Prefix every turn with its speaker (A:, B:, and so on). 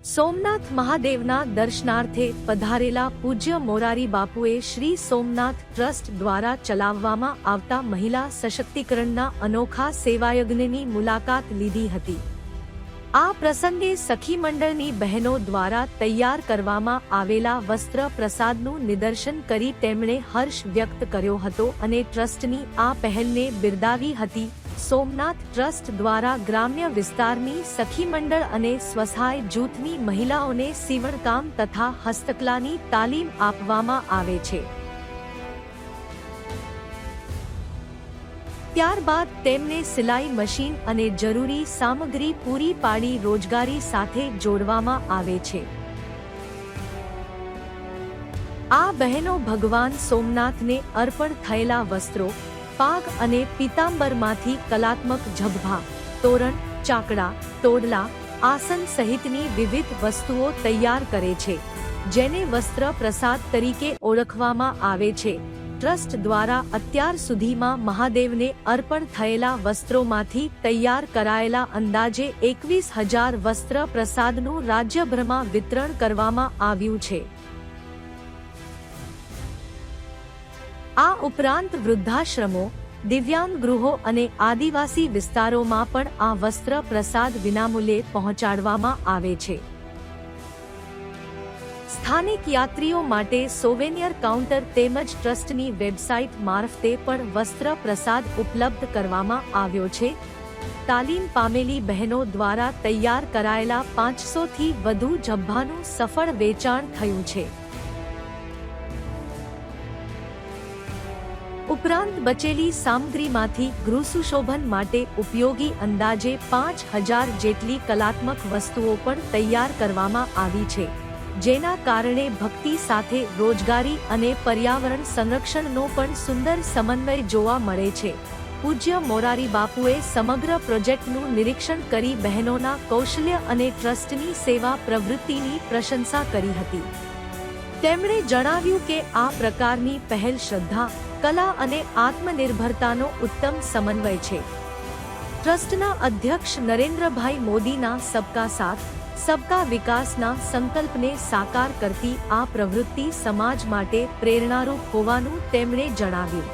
A: સોમનાથ મહાદેવના દર્શનાર્થે પધારેલા પૂજ્ય મોરારી બાપુએ શ્રી સોમનાથ ટ્રસ્ટ દ્વારા ચલાવવામાં આવતા મહિલા સશક્તિકરણના અનોખા સેવાયજ્ઞની મુલાકાત લીધી હતી। આ પ્રસંગે સખી મંડળની બહેનો દ્વારા તૈયાર કરવામાં આવેલા વસ્ત્ર પ્રસાદનું નિદર્શન કરી તેમણે હર્ષ વ્યક્ત કર્યો હતો અને ટ્રસ્ટની આ પહેલને બિરદાવી હતી। સોમનાથ ટ્રસ્ટ દ્વારા ગ્રામ્ય વિસ્તારની સખી મંડળ અને સ્વસહાય જૂથની મહિલાઓને સીવણકામ તથા હસ્તકલાની તાલીમ આપવામાં આવે છે। ત્યારબાદ તેમને સિલાઈ મશીન અને જરૂરી સામગ્રી પૂરી પાડી રોજગારી સાથે જોડવામાં આવે છે। આ બહેનો ભગવાન સોમનાથને અર્પણ થયેલા વસ્ત્રો, પાગ અને પીતાંબરમાંથી કલાત્મક ઝભ્ભા, તોરણ, ચાકડા, તોડલા, આસન સહિતની વિવિધ વસ્તુઓ તૈયાર કરે છે, જેને વસ્ત્ર પ્રસાદ તરીકે ઓળખવામાં આવે છે। ટ્રસ્ટ દ્વારા અત્યાર સુધીમાં મહાદેવને અર્પણ થયેલા વસ્ત્રોમાંથી તૈયાર કરાયેલા અંદાજે 21,000 વસ્ત્ર પ્રસાદનું રાજ્યભરમાં વિતરણ કરવામાં આવ્યું છે। આ ઉપરાંત વૃદ્ધાશ્રમો, દિવ્યાંગ ગૃહો અને આદિવાસી વિસ્તારોમાં પણ આ વસ્ત્ર પ્રસાદ વિનામૂલ્યે પહોંચાડવામાં આવે છે। સ્થાનિક યાત્રીઓ માટે સોવેનિયર કાઉન્ટર તેમજ ટ્રસ્ટની વેબસાઇટ મારફતે પણ વસ્ત્ર પ્રસાદ ઉપલબ્ધ કરવામાં આવ્યો છે। તાલીમ પામેલી બહેનો દ્વારા તૈયાર કરાયેલા 500થી વધુ ઝભ્ભાનું સફળ વેચાણ થયું છે। ઉપરાંત બચેલી સામગ્રીમાંથી ગૃહસુશોભન માટે ઉપયોગી અંદાજે 5,000 જેટલી કલાત્મક વસ્તુઓ પણ તૈયાર કરવામાં આવી છે, જેના કારણે ભક્તિ સાથે રોજગારી અને પર્યાવરણ સંરક્ષણનો પણ સુંદર સમન્વય જોવા મળે છે। પૂજ્ય મોરારી બાપુએ સમગ્ર પ્રોજેક્ટનું નિરીક્ષણ કરી બહેનોના કૌશલ્ય અને ટ્રસ્ટની સેવા પ્રવૃત્તિની પ્રશંસા કરી હતી। તેમણે જણાવ્યું કે આ પ્રકારની પહેલ શ્રદ્ધા, કલા અને આત્મનિર્ભરતાનો ઉત્તમ સમન્વય છે। ટ્રસ્ટના અધ્યક્ષ નરેન્દ્રભાઈ મોદીના સબકા સાથ, સબકા વિકાસના સંકલ્પને સાકાર કરતી આ પ્રવૃત્તિ સમાજ માટે પ્રેરણારૂપ હોવાનું તેમણે જણાવ્યું।